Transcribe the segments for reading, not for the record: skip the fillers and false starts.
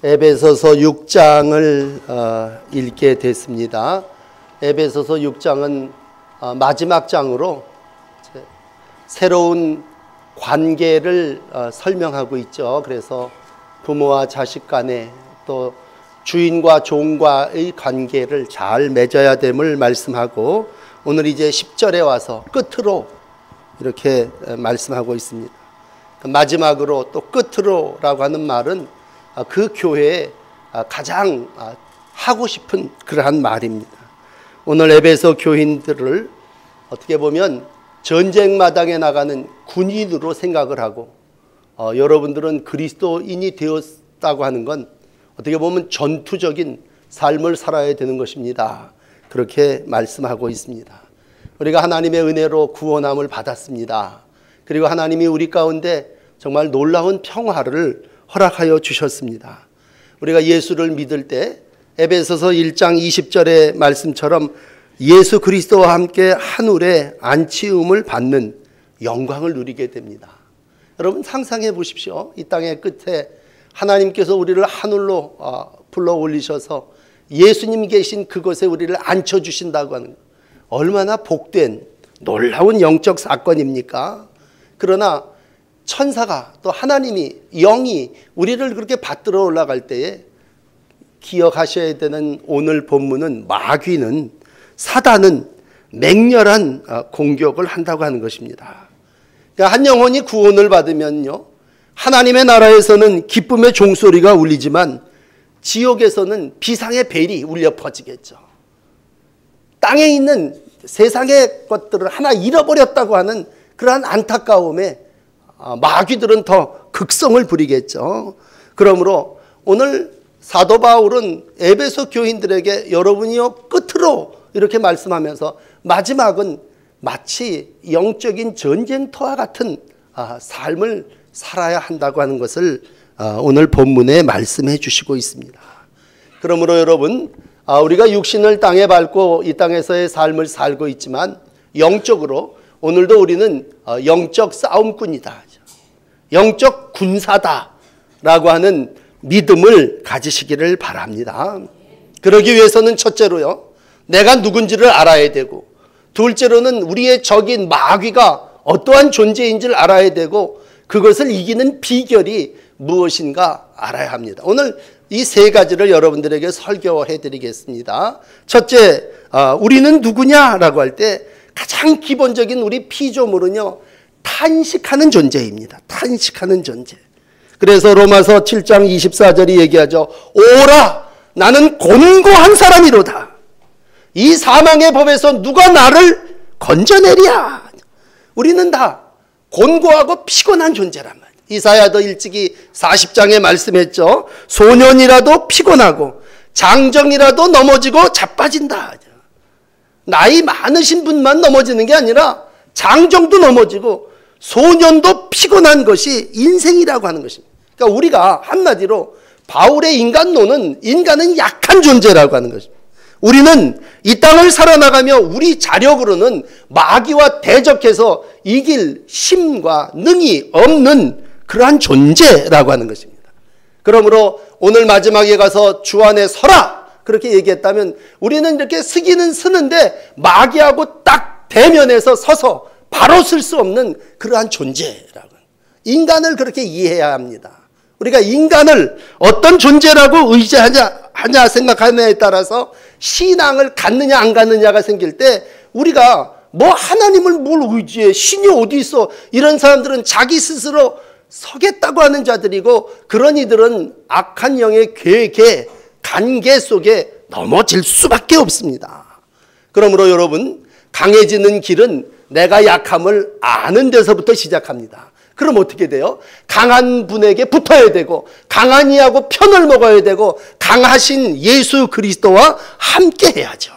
에베소서 6장을 읽게 됐습니다. 에베소서 6장은 마지막 장으로 새로운 관계를 설명하고 있죠. 그래서 부모와 자식 간에 또 주인과 종과의 관계를 잘 맺어야 됨을 말씀하고, 오늘 이제 10절에 와서 끝으로 이렇게 말씀하고 있습니다. 마지막으로 또 끝으로라고 하는 말은 그 교회에 가장 하고 싶은 그러한 말입니다. 오늘 에베소 교인들을 어떻게 보면 전쟁마당에 나가는 군인으로 생각을 하고, 여러분들은 그리스도인이 되었다고 하는 건 어떻게 보면 전투적인 삶을 살아야 되는 것입니다. 그렇게 말씀하고 있습니다. 우리가 하나님의 은혜로 구원함을 받았습니다. 그리고 하나님이 우리 가운데 정말 놀라운 평화를 허락하여 주셨습니다. 우리가 예수를 믿을 때 에베소서 1장 20절의 말씀처럼 예수 그리스도와 함께 하늘에 안치움을 받는 영광을 누리게 됩니다. 여러분 상상해 보십시오. 이 땅의 끝에 하나님께서 우리를 하늘로 불러 올리셔서 예수님 계신 그곳에 우리를 앉혀주신다고 하는 것, 얼마나 복된 놀라운 영적 사건입니까? 그러나 천사가 또 하나님이 영이 우리를 그렇게 받들어 올라갈 때에 기억하셔야 되는 오늘 본문은 마귀는, 사단은 맹렬한 공격을 한다고 하는 것입니다. 그러니까 한 영혼이 구원을 받으면요, 하나님의 나라에서는 기쁨의 종소리가 울리지만 지옥에서는 비상의 벨이 울려 퍼지겠죠. 땅에 있는 세상의 것들을 하나 잃어버렸다고 하는 그러한 안타까움에 마귀들은 더 극성을 부리겠죠. 그러므로 오늘 사도 바울은 에베소 교인들에게 여러분이요 끝으로 이렇게 말씀하면서 마지막은 마치 영적인 전쟁터와 같은 삶을 살아야 한다고 하는 것을 오늘 본문에 말씀해 주시고 있습니다. 그러므로 여러분, 우리가 육신을 땅에 밟고 이 땅에서의 삶을 살고 있지만 영적으로 오늘도 우리는 영적 싸움꾼이다, 영적 군사다라고 하는 믿음을 가지시기를 바랍니다. 그러기 위해서는 첫째로요, 내가 누군지를 알아야 되고, 둘째로는 우리의 적인 마귀가 어떠한 존재인지를 알아야 되고, 그것을 이기는 비결이 무엇인가 알아야 합니다. 오늘 이 세 가지를 여러분들에게 설교해 드리겠습니다. 첫째, 우리는 누구냐라고 할 때 가장 기본적인 우리 피조물은요, 탄식하는 존재입니다. 탄식하는 존재. 그래서 로마서 7장 24절이 얘기하죠. 오라, 나는 곤고한 사람이로다. 이 사망의 법에서 누가 나를 건져내랴. 우리는 다 곤고하고 피곤한 존재란 말이에요. 이사야도 일찍이 40장에 말씀했죠. 소년이라도 피곤하고 장정이라도 넘어지고 자빠진다. 나이 많으신 분만 넘어지는 게 아니라 장정도 넘어지고 소년도 피곤한 것이 인생이라고 하는 것입니다. 그러니까 우리가 한마디로 바울의 인간론은 인간은 약한 존재라고 하는 것입니다. 우리는 이 땅을 살아나가며 우리 자력으로는 마귀와 대적해서 이길 힘과 능이 없는 그러한 존재라고 하는 것입니다. 그러므로 오늘 마지막에 가서 주 안에 서라 그렇게 얘기했다면 우리는 이렇게 서기는 서는데 마귀하고 딱 대면해서 서서 바로 쓸 수 없는 그러한 존재라고. 인간을 그렇게 이해해야 합니다. 우리가 인간을 어떤 존재라고 의지하냐 생각하느냐에 따라서 신앙을 갖느냐 안 갖느냐가 생길 때, 우리가 뭐 하나님을 뭘 의지해, 신이 어디 있어, 이런 사람들은 자기 스스로 서겠다고 하는 자들이고, 그런 이들은 악한 영의 계획에 관계 속에 넘어질 수밖에 없습니다. 그러므로 여러분, 강해지는 길은 내가 약함을 아는 데서부터 시작합니다. 그럼 어떻게 돼요? 강한 분에게 붙어야 되고, 강한 이하고 편을 먹어야 되고, 강하신 예수 그리스도와 함께 해야죠.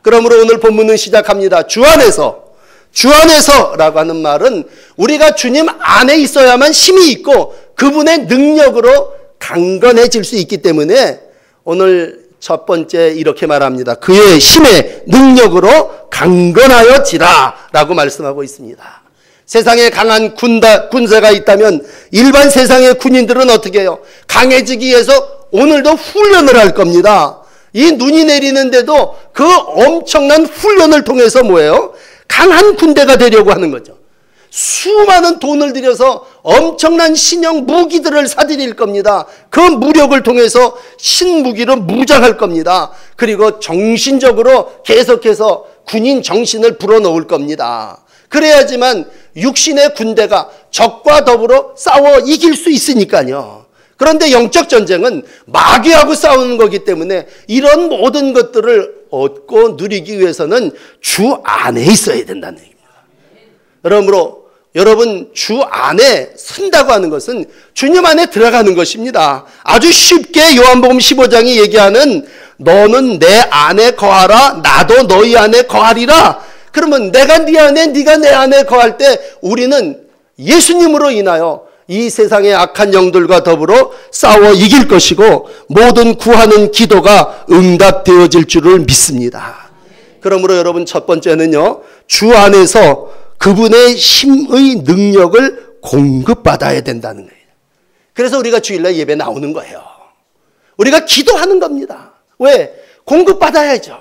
그러므로 오늘 본문은 시작합니다. 주 안에서라고 하는 말은 우리가 주님 안에 있어야만 힘이 있고 그분의 능력으로 강건해질 수 있기 때문에 오늘 첫 번째 이렇게 말합니다. 그의 힘의 능력으로 강건하여지라 라고 말씀하고 있습니다. 세상에 강한 군사가 있다면 일반 세상의 군인들은 어떻게 해요? 강해지기 위해서 오늘도 훈련을 할 겁니다. 이 눈이 내리는데도 그 엄청난 훈련을 통해서 뭐예요? 강한 군대가 되려고 하는 거죠. 수많은 돈을 들여서 엄청난 신형 무기들을 사들일 겁니다. 그 무력을 통해서 신무기로 무장할 겁니다. 그리고 정신적으로 계속해서 군인 정신을 불어넣을 겁니다. 그래야지만 육신의 군대가 적과 더불어 싸워 이길 수 있으니까요. 그런데 영적 전쟁은 마귀하고 싸우는 거기 때문에 이런 모든 것들을 얻고 누리기 위해서는 주 안에 있어야 된다는 얘기입니다. 그러므로 여러분, 주 안에 선다고 하는 것은 주님 안에 들어가는 것입니다. 아주 쉽게 요한복음 15장이 얘기하는 너는 내 안에 거하라, 나도 너희 안에 거하리라. 그러면 내가 네 안에, 네가 내 안에 거할 때 우리는 예수님으로 인하여 이 세상의 악한 영들과 더불어 싸워 이길 것이고 모든 구하는 기도가 응답되어질 줄을 믿습니다. 그러므로 여러분, 첫 번째는요, 주 안에서 그분의 힘의 능력을 공급받아야 된다는 거예요. 그래서 우리가 주일날 예배 나오는 거예요. 우리가 기도하는 겁니다. 왜? 공급받아야죠.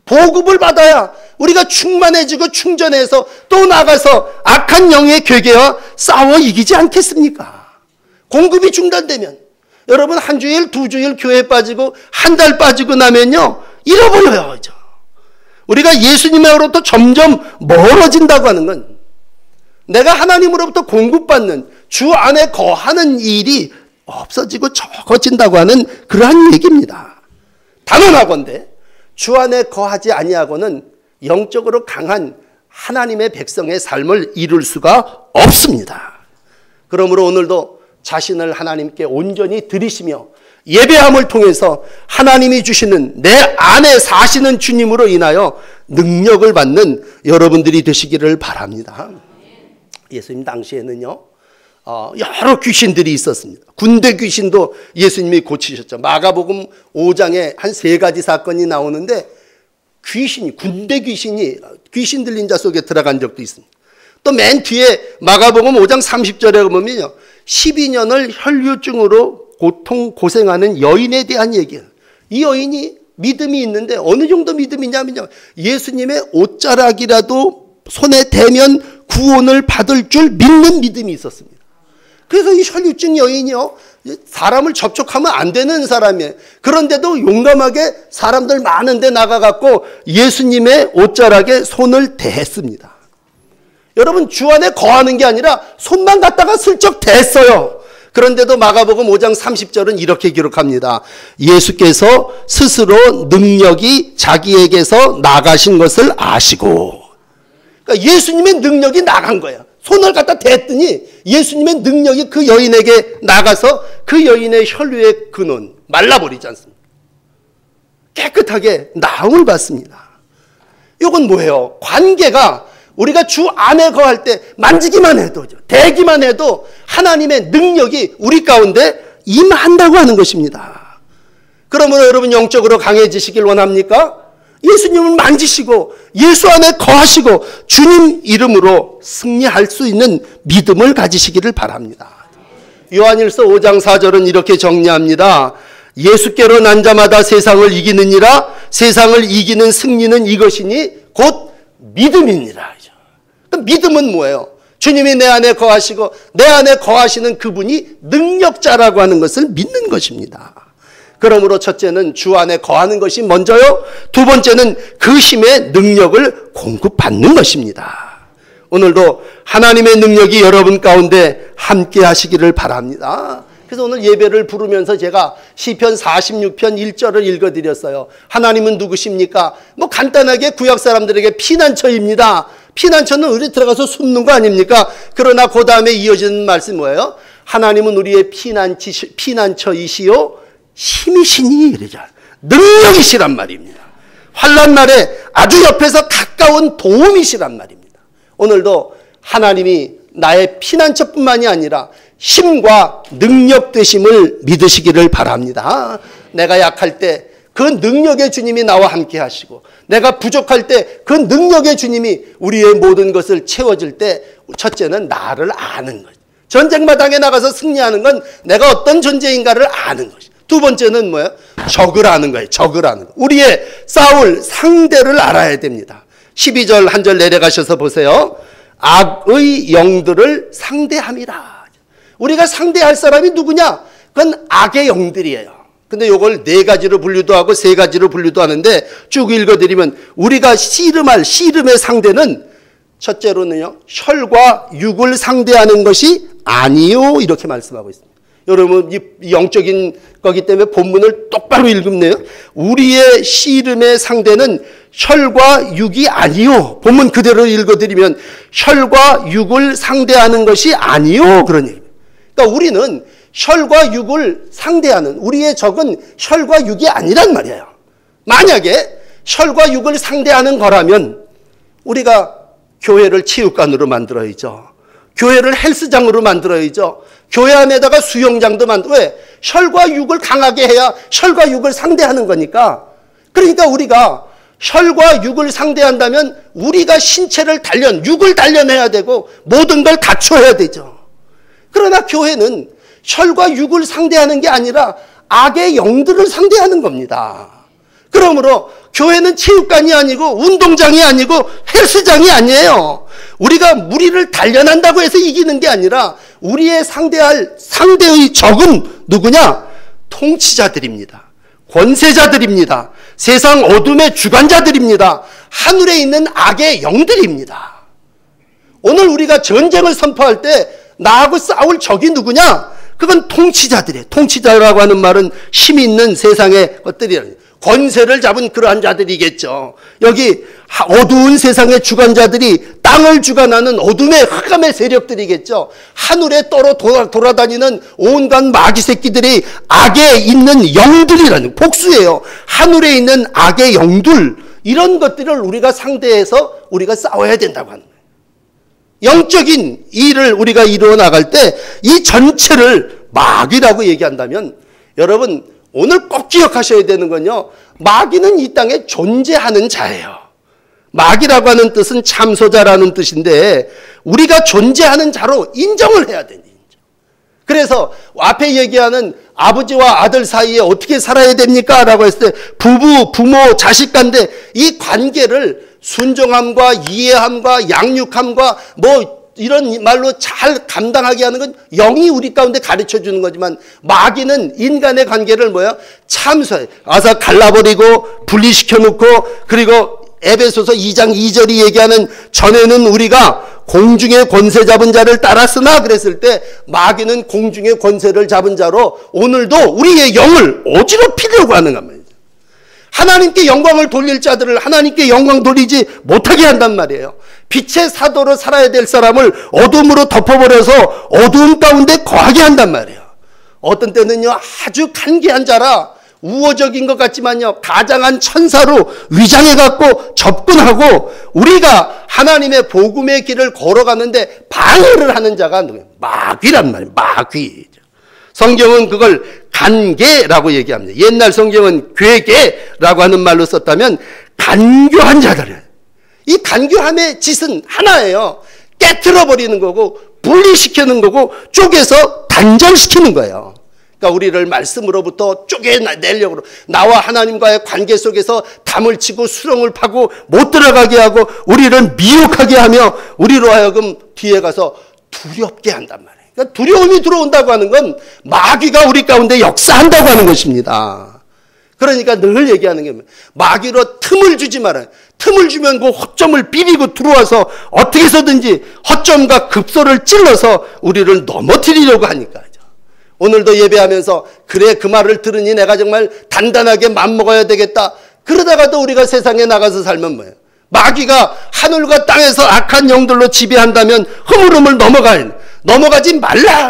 보급을 받아야 우리가 충만해지고 충전해서 또 나가서 악한 영의 괴계와 싸워 이기지 않겠습니까? 공급이 중단되면 여러분, 한 주일, 두 주일 교회 빠지고 한 달 빠지고 나면요, 잃어버려요. 우리가 예수님으로부터 점점 멀어진다고 하는 건 내가 하나님으로부터 공급받는 주 안에 거하는 일이 없어지고 적어진다고 하는 그러한 얘기입니다. 단언하건대 주 안에 거하지 아니하고는 영적으로 강한 하나님의 백성의 삶을 이룰 수가 없습니다. 그러므로 오늘도 자신을 하나님께 온전히 드리시며 예배함을 통해서 하나님이 주시는 내 안에 사시는 주님으로 인하여 능력을 받는 여러분들이 되시기를 바랍니다. 예수님 당시에는요, 여러 귀신들이 있었습니다. 군대 귀신도 예수님이 고치셨죠. 마가복음 5장에 한 3가지 사건이 나오는데 군대 귀신이 귀신 들린 자 속에 들어간 적도 있습니다. 또 맨 뒤에 마가복음 5장 30절에 보면요, 12년을 혈류증으로 고생하는 여인에 대한 얘기예요. 이 여인이 믿음이 있는데 어느 정도 믿음이냐면요, 예수님의 옷자락이라도 손에 대면 구원을 받을 줄 믿는 믿음이 있었습니다. 그래서 이 혈류증 여인이요, 사람을 접촉하면 안 되는 사람이에요. 그런데도 용감하게 사람들 많은데 나가갖고 예수님의 옷자락에 손을 댔습니다. 여러분, 주 안에 거하는 게 아니라 손만 갖다가 슬쩍 댔어요. 그런데도 마가복음 5장 30절은 이렇게 기록합니다. 예수께서 스스로 능력이 자기에게서 나가신 것을 아시고, 그러니까 예수님의 능력이 나간 거예요. 손을 갖다 댔더니 예수님의 능력이 그 여인에게 나가서 그 여인의 혈류의 근원 말라버리지 않습니까? 깨끗하게 나음을 받습니다. 이건 뭐예요? 관계가 우리가 주 안에 거할 때 만지기만 해도, 대기만 해도 하나님의 능력이 우리 가운데 임한다고 하는 것입니다. 그러므로 여러분, 영적으로 강해지시길 원합니까? 예수님을 만지시고 예수 안에 거하시고 주님 이름으로 승리할 수 있는 믿음을 가지시기를 바랍니다. 요한일서 5장 4절은 이렇게 정리합니다. 예수께로 난 자마다 세상을 이기느니라. 세상을 이기는 승리는 이것이니 곧 믿음이니라. 믿음은 뭐예요? 주님이 내 안에 거하시고 내 안에 거하시는 그분이 능력자라고 하는 것을 믿는 것입니다. 그러므로 첫째는 주 안에 거하는 것이 먼저요, 두 번째는 그 힘의 능력을 공급받는 것입니다. 오늘도 하나님의 능력이 여러분 가운데 함께 하시기를 바랍니다. 그래서 오늘 예배를 부르면서 제가 시편 46편 1절을 읽어드렸어요. 하나님은 누구십니까? 뭐 간단하게 구약 사람들에게 피난처입니다. 피난처는 우리 들어가서 숨는 거 아닙니까? 그러나 그 다음에 이어지는 말씀이 뭐예요? 하나님은 우리의 피난처이시요 힘이시니, 그러죠. 능력이시란 말입니다. 환난 날에 아주 옆에서 가까운 도움이시란 말입니다. 오늘도 하나님이 나의 피난처뿐만이 아니라 힘과 능력 되심을 믿으시기를 바랍니다. 내가 약할 때 그 능력의 주님이 나와 함께 하시고 내가 부족할 때 그 능력의 주님이 우리의 모든 것을 채워줄 때 첫째는 나를 아는 것. 전쟁마당에 나가서 승리하는 건 내가 어떤 존재인가를 아는 것이. 두 번째는 뭐예요? 적을 아는 거예요. 적을 아는 거. 우리의 싸울 상대를 알아야 됩니다. 12절 한 절 내려가셔서 보세요. 악의 영들을 상대합니다. 우리가 상대할 사람이 누구냐? 그건 악의 영들이에요. 근데 이걸 네 가지로 분류도 하고 세 가지로 분류도 하는데 쭉 읽어드리면 우리가 씨름의 상대는 첫째로는요, 혈과 육을 상대하는 것이 아니요, 이렇게 말씀하고 있습니다. 여러분, 이 영적인 거기 때문에 본문을 똑바로 읽으면요, 우리의 씨름의 상대는 혈과 육이 아니요. 본문 그대로 읽어드리면 혈과 육을 상대하는 것이 아니요, 그런 얘기입니다. 그러니까 우리는 혈과 육을 상대하는 우리의 적은 혈과 육이 아니란 말이에요. 만약에 혈과 육을 상대하는 거라면 우리가 교회를 체육관으로 만들어야죠. 교회를 헬스장으로 만들어야죠. 교회 안에다가 수영장도 왜? 혈과 육을 강하게 해야 혈과 육을 상대하는 거니까. 그러니까 우리가 혈과 육을 상대한다면 우리가 신체를 육을 단련해야 되고 모든 걸 갖춰야 되죠. 그러나 교회는 혈과 육을 상대하는 게 아니라 악의 영들을 상대하는 겁니다. 그러므로 교회는 체육관이 아니고 운동장이 아니고 헬스장이 아니에요. 우리가 무리를 단련한다고 해서 이기는 게 아니라 우리의 상대의 적은 누구냐? 통치자들입니다. 권세자들입니다. 세상 어둠의 주관자들입니다. 하늘에 있는 악의 영들입니다. 오늘 우리가 전쟁을 선포할 때 나하고 싸울 적이 누구냐? 그건 통치자들이에요. 통치자라고 하는 말은 힘 있는 세상의 것들이에요. 권세를 잡은 그러한 자들이겠죠. 여기 어두운 세상의 주관자들이 땅을 주관하는 어둠의 흑암의 세력들이겠죠. 하늘에 돌아다니는 온갖 마귀 새끼들이 악에 있는 영들이라는, 복수예요. 하늘에 있는 악의 영들, 이런 것들을 우리가 상대해서 우리가 싸워야 된다고 하는 거예요. 영적인 일을 우리가 이루어 나갈 때 이 전체를 마귀라고 얘기한다면, 여러분 오늘 꼭 기억하셔야 되는 건요, 마귀는 이 땅에 존재하는 자예요. 마귀라고 하는 뜻은 참소자라는 뜻인데 우리가 존재하는 자로 인정을 해야 되는 거죠. 그래서 앞에 얘기하는 아버지와 아들 사이에 어떻게 살아야 됩니까? 라고 했을 때 부모, 자식 간데 이 관계를 순종함과 이해함과 양육함과 이런 말로 잘 감당하게 하는 건 영이 우리 가운데 가르쳐 주는 거지만, 마귀는 인간의 관계를 참소해. 와서 갈라버리고 분리시켜 놓고, 그리고 에베소서 2장 2절이 얘기하는 전에는 우리가 공중의 권세 잡은 자를 따랐으나 그랬을 때 마귀는 공중의 권세를 잡은 자로 오늘도 우리의 영을 어지럽히려고 하는 겁니다. 하나님께 영광을 돌릴 자들을 하나님께 영광 돌리지 못하게 한단 말이에요. 빛의 사도로 살아야 될 사람을 어둠으로 덮어버려서 어두움 가운데 거하게 한단 말이에요. 어떤 때는요, 아주 간계한 자라 우호적인 것 같지만요, 가장한 천사로 위장해갖고 접근하고 우리가 하나님의 복음의 길을 걸어가는데 방해를 하는 자가 누구예요? 마귀란 말이에요. 마귀. 성경은 그걸 간계라고 얘기합니다. 옛날 성경은 괴계라고 하는 말로 썼다면 간교한 자들. 이 간교함의 짓은 하나예요. 깨트려버리는 거고 분리시키는 거고 쪼개서 단절시키는 거예요. 그러니까 우리를 말씀으로부터 쪼개내려고, 나와 하나님과의 관계 속에서 담을 치고 수렁을 파고 못 들어가게 하고 우리를 미혹하게 하며 우리로 하여금 뒤에 가서 두렵게 한단 말이에요. 그러니까 두려움이 들어온다고 하는 건 마귀가 우리 가운데 역사한다고 하는 것입니다. 그러니까 늘 얘기하는 게 마귀로 틈을 주지 말아요. 틈을 주면 그 허점을 비비고 들어와서 어떻게 해서든지 허점과 급소를 찔러서 우리를 넘어뜨리려고 하니까. 오늘도 예배하면서 그래 그 말을 들으니 내가 정말 단단하게 맘먹어야 되겠다. 그러다가도 우리가 세상에 나가서 살면 뭐예요? 마귀가 하늘과 땅에서 악한 영들로 지배한다면 흐물흐물 넘어가지 말라.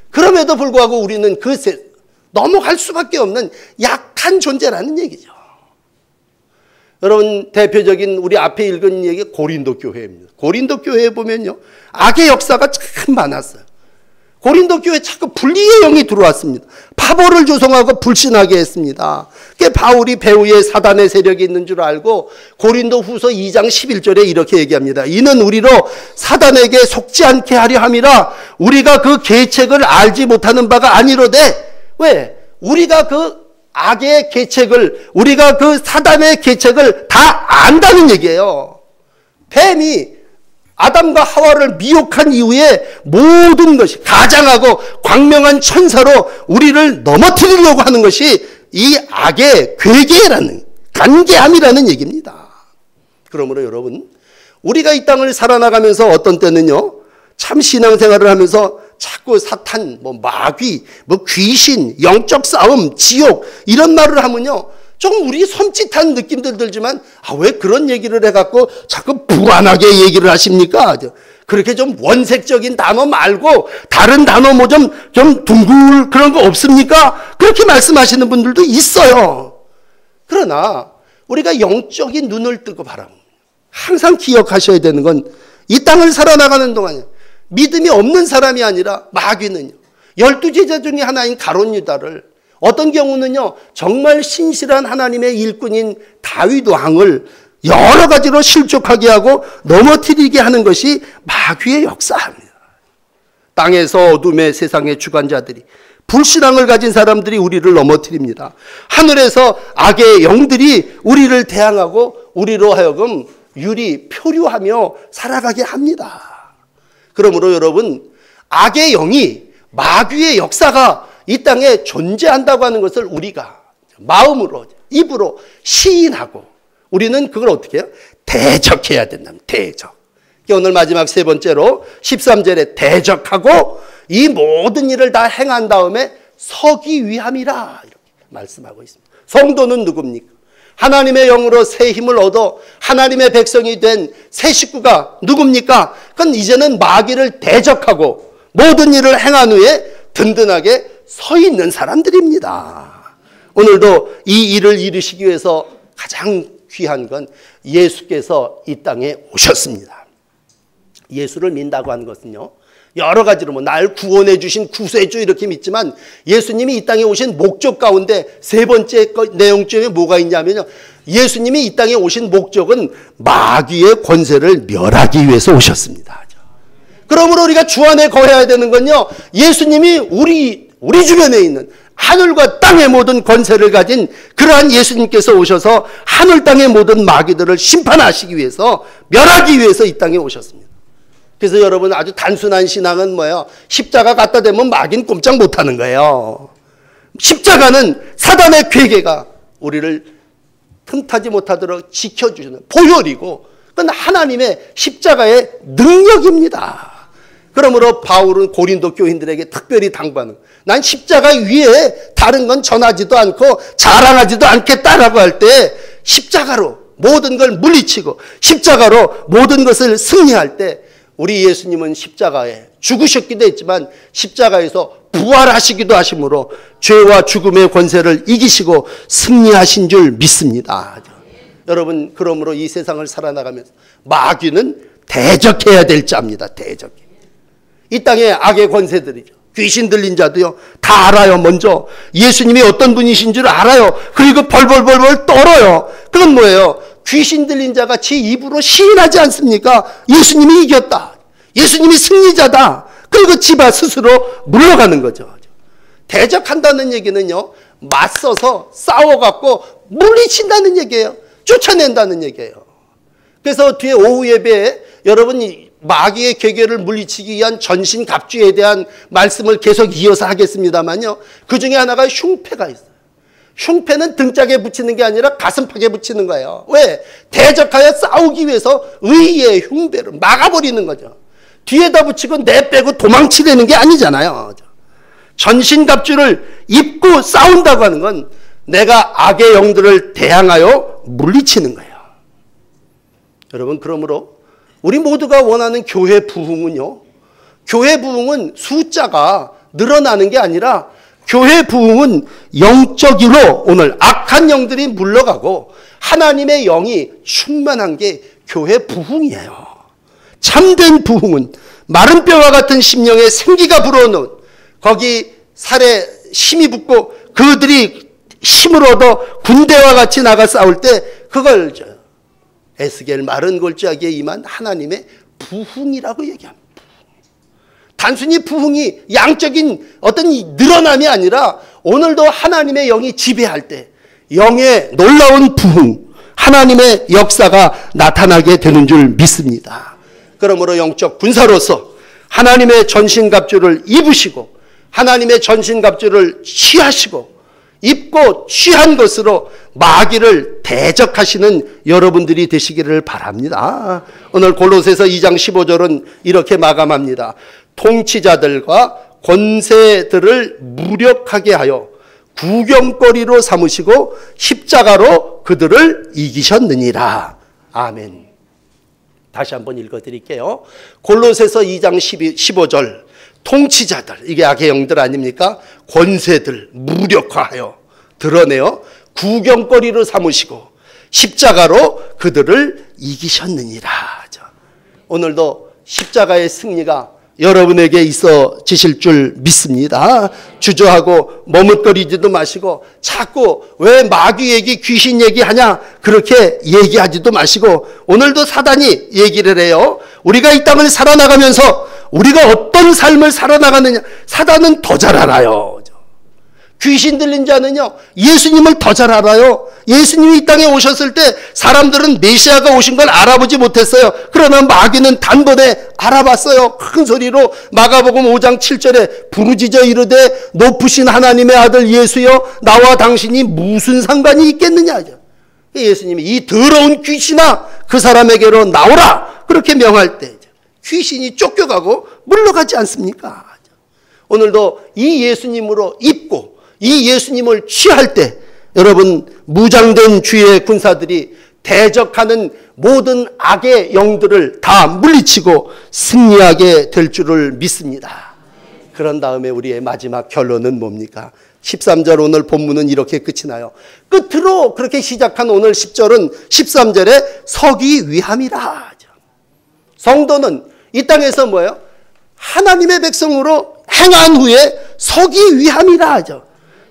그럼에도 불구하고 우리는 넘어갈 수밖에 없는 약한 존재라는 얘기죠. 여러분, 대표적인 우리 앞에 읽은 얘기 고린도 교회입니다. 고린도 교회에 보면요, 악의 역사가 참 많았어요. 고린도 교회에 자꾸 분리의 영이 들어왔습니다. 파벌을 조성하고 불신하게 했습니다. 바울이 배후에 사단의 세력이 있는 줄 알고 고린도 후서 2장 11절에 이렇게 얘기합니다. 이는 우리로 사단에게 속지 않게 하려 함이라 우리가 그 계책을 알지 못하는 바가 아니로되. 왜? 우리가 그 악의 계책을, 우리가 그 사단의 계책을 다 안다는 얘기예요. 뱀이 아담과 하와를 미혹한 이후에 모든 것이 가장하고 광명한 천사로 우리를 넘어뜨리려고 하는 것이 이 악의 괴계라는, 간계함이라는 얘기입니다. 그러므로 여러분, 우리가 이 땅을 살아나가면서 어떤 때는요, 참 신앙생활을 하면서 자꾸 사탄, 마귀, 귀신, 영적 싸움, 지옥 이런 말을 하면요, 조금 우리 섬찟한 느낌들 들지만 왜 그런 얘기를 해갖고 자꾸 불안하게 얘기를 하십니까? 그렇게 좀 원색적인 단어 말고 다른 단어 좀 둥글 그런 거 없습니까? 그렇게 말씀하시는 분들도 있어요. 그러나 우리가 영적인 눈을 뜨고 바라봅니다. 항상 기억하셔야 되는 건 이 땅을 살아나가는 동안에 믿음이 없는 사람이 아니라 마귀는요, 12제자 중에 하나인 가룟 유다를 어떤 경우는요, 정말 신실한 하나님의 일꾼인 다윗 왕을 여러 가지로 실족하게 하고 넘어뜨리게 하는 것이 마귀의 역사입니다. 땅에서 어둠의 세상의 주관자들이, 불신앙을 가진 사람들이 우리를 넘어뜨립니다. 하늘에서 악의 영들이 우리를 대항하고 우리로 하여금 유리, 표류하며 살아가게 합니다. 그러므로 여러분, 악의 영이, 마귀의 역사가 이 땅에 존재한다고 하는 것을 우리가 마음으로, 입으로 시인하고 우리는 그걸 어떻게 해요? 대적해야 된답니다. 대적. 오늘 마지막 세 번째로 13절에 대적하고 이 모든 일을 다 행한 다음에 서기 위함이라 이렇게 말씀하고 있습니다. 성도는 누굽니까? 하나님의 영으로 새 힘을 얻어 하나님의 백성이 된 새 식구가 누굽니까? 그건 이제는 마귀를 대적하고 모든 일을 행한 후에 든든하게 서 있는 사람들입니다. 오늘도 이 일을 이루시기 위해서 가장 귀한 건 예수께서 이 땅에 오셨습니다. 예수를 믿는다고 하는 것은요, 여러 가지로 날 구원해 주신 구세주 이렇게 믿지만 예수님이 이 땅에 오신 목적 가운데 세 번째 내용 중에 뭐가 있냐면요, 예수님이 이 땅에 오신 목적은 마귀의 권세를 멸하기 위해서 오셨습니다. 그러므로 우리가 주 안에 거해야 되는 건요, 예수님이 우리 주변에 있는 하늘과 땅의 모든 권세를 가진 그러한 예수님께서 오셔서 하늘 땅의 모든 마귀들을 심판하시기 위해서, 멸하기 위해서 이 땅에 오셨습니다. 그래서 여러분, 아주 단순한 신앙은 뭐예요? 십자가 갖다 대면 마귀는 꼼짝 못하는 거예요. 십자가는 사단의 괴계가 우리를 틈타지 못하도록 지켜주시는 보혈이고, 그건 하나님의 십자가의 능력입니다. 그러므로 바울은 고린도 교인들에게 특별히 당부하는, 난 십자가 위에 다른 건 전하지도 않고 자랑하지도 않겠다라고 할 때 십자가로 모든 걸 물리치고 십자가로 모든 것을 승리할 때 우리 예수님은 십자가에 죽으셨기도 했지만 십자가에서 부활하시기도 하심으로 죄와 죽음의 권세를 이기시고 승리하신 줄 믿습니다. 여러분, 그러므로 이 세상을 살아나가면서 마귀는 대적해야 될 자입니다. 대적. 이 땅의 악의 권세들이죠. 귀신 들린 자도요, 다 알아요. 먼저 예수님이 어떤 분이신 줄 알아요. 그리고 벌벌벌벌 떨어요. 그건 뭐예요? 귀신 들린 자가 지 입으로 시인하지 않습니까? 예수님이 이겼다, 예수님이 승리자다. 그리고 지바 스스로 물러가는 거죠. 대적한다는 얘기는요, 맞서서 싸워갖고 물리친다는 얘기예요. 쫓아낸다는 얘기예요. 그래서 뒤에 오후 예배에 여러분이 마귀의 괴계를 물리치기 위한 전신갑주에 대한 말씀을 계속 이어서 하겠습니다만요, 그 중에 하나가 흉패가 있어요. 흉패는 등짝에 붙이는 게 아니라 가슴팍에 붙이는 거예요. 왜? 대적하여 싸우기 위해서 의의 흉배를 막아버리는 거죠. 뒤에다 붙이고 내빼고 도망치려는 게 아니잖아요. 전신갑주를 입고 싸운다고 하는 건 내가 악의 영들을 대항하여 물리치는 거예요. 여러분, 그러므로 우리 모두가 원하는 교회 부흥은요, 교회 부흥은 숫자가 늘어나는 게 아니라 교회 부흥은 영적으로 오늘 악한 영들이 물러가고 하나님의 영이 충만한 게 교회 부흥이에요. 참된 부흥은 마른 뼈와 같은 심령에 생기가 불어넣은, 거기 살에 힘이 붙고 그들이 힘을 얻어 군대와 같이 나가 싸울 때 그걸 에스겔 마른 골짜기에 임한 하나님의 부흥이라고 얘기합니다. 단순히 부흥이 양적인 어떤 늘어남이 아니라 오늘도 하나님의 영이 지배할 때 영의 놀라운 부흥, 하나님의 역사가 나타나게 되는 줄 믿습니다. 그러므로 영적 군사로서 하나님의 전신갑주를 입으시고 하나님의 전신갑주를 취하시고 입고 취한 것으로 마귀를 대적하시는 여러분들이 되시기를 바랍니다. 오늘 골로새서 2장 15절은 이렇게 마감합니다. 통치자들과 권세들을 무력하게 하여 구경거리로 삼으시고 십자가로 그들을 이기셨느니라. 아멘. 다시 한번 읽어드릴게요. 골로새서 2장 15절. 통치자들, 이게 악의 영들 아닙니까? 권세들 무력화하여 드러내어 구경거리로 삼으시고 십자가로 그들을 이기셨느니라. 오늘도 십자가의 승리가 여러분에게 있어지실 줄 믿습니다. 주저하고 머뭇거리지도 마시고 자꾸 왜 마귀 얘기, 귀신 얘기하냐 그렇게 얘기하지도 마시고, 오늘도 사단이 얘기를 해요. 우리가 이 땅을 살아나가면서 우리가 어떤 삶을 살아나가느냐, 사단은 더 잘 알아요. 귀신 들린 자는요 예수님을 더 잘 알아요. 예수님이 이 땅에 오셨을 때 사람들은 메시아가 오신 걸 알아보지 못했어요. 그러나 마귀는 단번에 알아봤어요. 큰 소리로 마가복음 5장 7절에 부르짖어 이르되 높으신 하나님의 아들 예수여 나와 당신이 무슨 상관이 있겠느냐. 예수님이 이 더러운 귀신아 그 사람에게로 나오라 그렇게 명할 때 귀신이 쫓겨가고 물러가지 않습니까? 오늘도 이 예수님으로 입고 이 예수님을 취할 때 여러분 무장된 주의 군사들이 대적하는 모든 악의 영들을 다 물리치고 승리하게 될 줄을 믿습니다. 그런 다음에 우리의 마지막 결론은 뭡니까? 13절 오늘 본문은 이렇게 끝이 나요. 끝으로 그렇게 시작한 오늘 10절은 13절에 서기 위함이라. 성도는 이 땅에서 뭐예요? 하나님의 백성으로 행한 후에 서기 위함이라 하죠.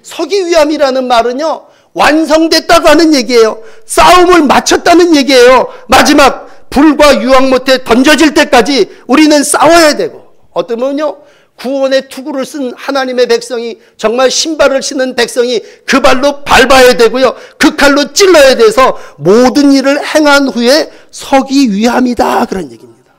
서기 위함이라는 말은요 완성됐다고 하는 얘기예요. 싸움을 마쳤다는 얘기예요. 마지막 불과 유황 못에 던져질 때까지 우리는 싸워야 되고, 어떠면요 구원의 투구를 쓴 하나님의 백성이, 정말 신발을 신은 백성이 그 발로 밟아야 되고요 그 칼로 찔러야 돼서 모든 일을 행한 후에 서기 위함이다 그런 얘기입니다.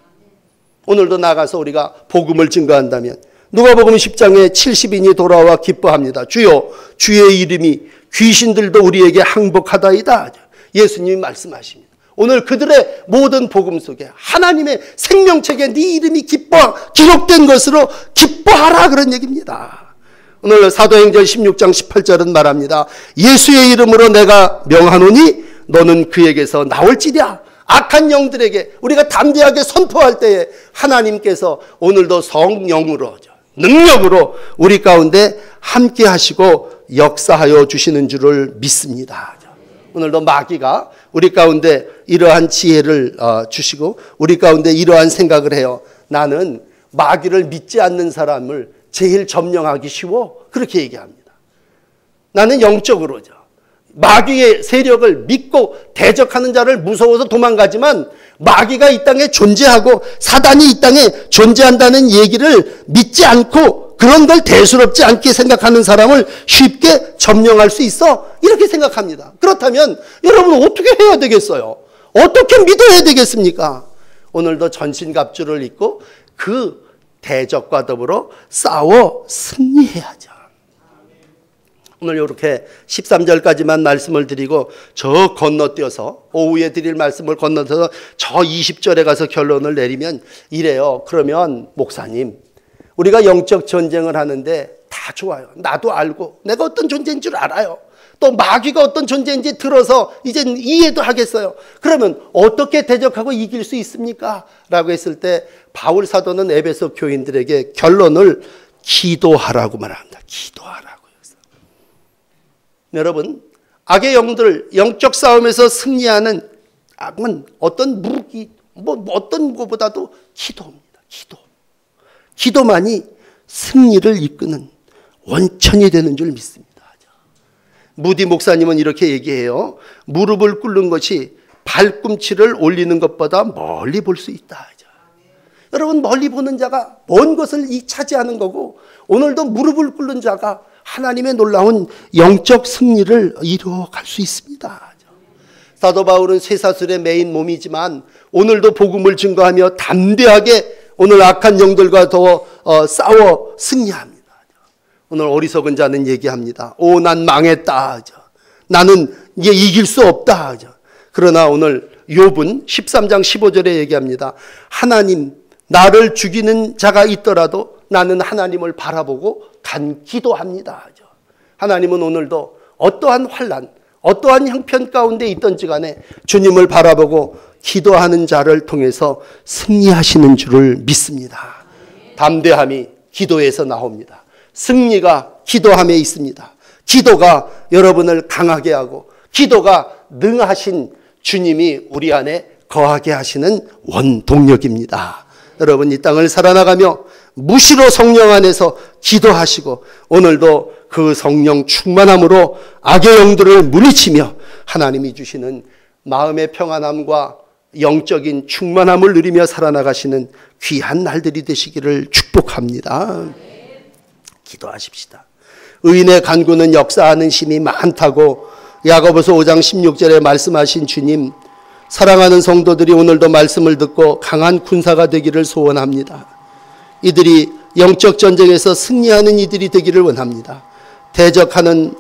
오늘도 나가서 우리가 복음을 증거한다면 누가복음 10장에 70인이 돌아와 기뻐합니다. 주여 주의 이름이 귀신들도 우리에게 항복하다이다. 예수님이 말씀하십니다. 오늘 그들의 모든 복음 속에 하나님의 생명책에 네 이름이 기록된 것으로 기뻐하라 그런 얘기입니다. 오늘 사도행전 16장 18절은 말합니다. 예수의 이름으로 내가 명하노니 너는 그에게서 나올지랴. 악한 영들에게 우리가 담대하게 선포할 때에 하나님께서 오늘도 성령으로 능력으로 우리 가운데 함께 하시고 역사하여 주시는 줄을 믿습니다. 오늘도 마귀가 우리 가운데 이러한 지혜를 주시고 우리 가운데 이러한 생각을 해요. 나는 마귀를 믿지 않는 사람을 제일 점령하기 쉬워 그렇게 얘기합니다. 나는 영적으로죠. 마귀의 세력을 믿고 대적하는 자를 무서워서 도망가지만 마귀가 이 땅에 존재하고 사단이 이 땅에 존재한다는 얘기를 믿지 않고 그런 걸 대수롭지 않게 생각하는 사람을 쉽게 점령할 수 있어 이렇게 생각합니다. 그렇다면 여러분 어떻게 해야 되겠어요? 어떻게 믿어야 되겠습니까? 오늘도 전신갑주를 입고 그 대적과 더불어 싸워 승리해야죠. 오늘 이렇게 13절까지만 말씀을 드리고 저 건너뛰어서 오후에 드릴 말씀을 건너서 저 20절에 가서 결론을 내리면 이래요. 그러면 목사님 우리가 영적 전쟁을 하는데 다 좋아요. 나도 알고 내가 어떤 존재인 줄 알아요. 또 마귀가 어떤 존재인지 들어서 이젠 이해도 하겠어요. 그러면 어떻게 대적하고 이길 수 있습니까? 라고 했을 때 바울 사도는 에베소 교인들에게 결론을 기도하라고 말합니다. 기도하라고. 여러분 악의 영들 영적 싸움에서 승리하는 악은 어떤 무기 어떤 것보다도 기도입니다. 기도만이 승리를 이끄는 원천이 되는 줄 믿습니다. 무디 목사님은 이렇게 얘기해요. 무릎을 꿇는 것이 발꿈치를 올리는 것보다 멀리 볼 수 있다. 여러분, 멀리 보는 자가 먼 것을 차지하는 거고, 오늘도 무릎을 꿇는 자가 하나님의 놀라운 영적 승리를 이루어갈 수 있습니다. 사도 바울은 쇠사슬에 매인 몸이지만 오늘도 복음을 증거하며 담대하게 오늘 악한 영들과 더 싸워 승리합니다. 오늘 어리석은 자는 얘기합니다. 오, 난 망했다. 나는 이제 이길 수 없다. 그러나 오늘 욥은 13장 15절에 얘기합니다. 하나님, 나를 죽이는 자가 있더라도 나는 하나님을 바라보고 간기도합니다. 하나님은 오늘도 어떠한 환난, 어떠한 형편 가운데 있든지 간에 주님을 바라보고 기도하는 자를 통해서 승리하시는 줄을 믿습니다. 담대함이 기도에서 나옵니다. 승리가 기도함에 있습니다. 기도가 여러분을 강하게 하고, 기도가 능하신 주님이 우리 안에 거하게 하시는 원동력입니다. 여러분, 이 땅을 살아나가며 무시로 성령 안에서 기도하시고, 오늘도 그 성령 충만함으로 악의 영들을 물리치며 하나님이 주시는 마음의 평안함과 영적인 충만함을 누리며 살아나가시는 귀한 날들이 되시기를 축복합니다. 기도하십시다. 의인의 간구는 역사하는 힘이 많다고 야고보서 5장 16절에 말씀하신 주님, 사랑하는 성도들이 오늘도 말씀을 듣고 강한 군사가 되기를 소원합니다. 이들이 영적 전쟁에서 승리하는 이들이 되기를 원합니다. 대적하는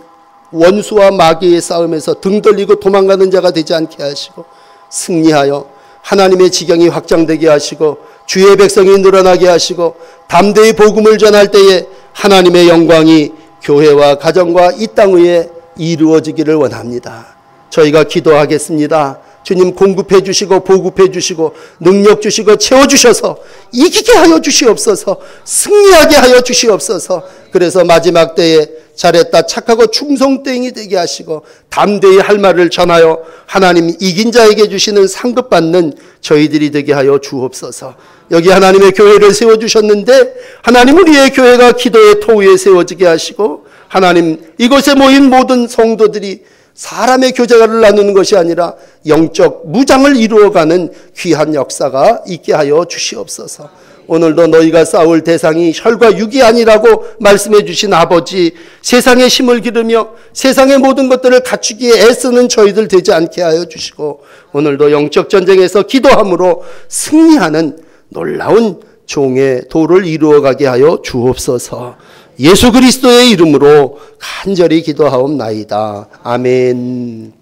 원수와 마귀의 싸움에서 등 돌리고 도망가는 자가 되지 않게 하시고, 승리하여 하나님의 지경이 확장되게 하시고 주의 백성이 늘어나게 하시고, 담대히 복음을 전할 때에 하나님의 영광이 교회와 가정과 이 땅 위에 이루어지기를 원합니다. 저희가 기도하겠습니다. 주님, 공급해 주시고 보급해 주시고 능력 주시고 채워주셔서 이기게 하여 주시옵소서. 승리하게 하여 주시옵소서. 그래서 마지막 때에 잘했다, 착하고 충성되이 되게 하시고 담대히 할 말을 전하여 하나님 이긴 자에게 주시는 상급받는 저희들이 되게 하여 주옵소서. 여기 하나님의 교회를 세워주셨는데 하나님, 우리의 교회가 기도의 토 위에 세워지게 하시고, 하나님, 이곳에 모인 모든 성도들이 사람의 교제를 나누는 것이 아니라 영적 무장을 이루어가는 귀한 역사가 있게 하여 주시옵소서. 오늘도 너희가 싸울 대상이 혈과 육이 아니라고 말씀해 주신 아버지, 세상의 힘을 기르며 세상의 모든 것들을 갖추기에 애쓰는 저희들 되지 않게 하여 주시고, 오늘도 영적 전쟁에서 기도함으로 승리하는 놀라운 종의 도를 이루어가게 하여 주옵소서. 예수 그리스도의 이름으로 간절히 기도하옵나이다. 아멘.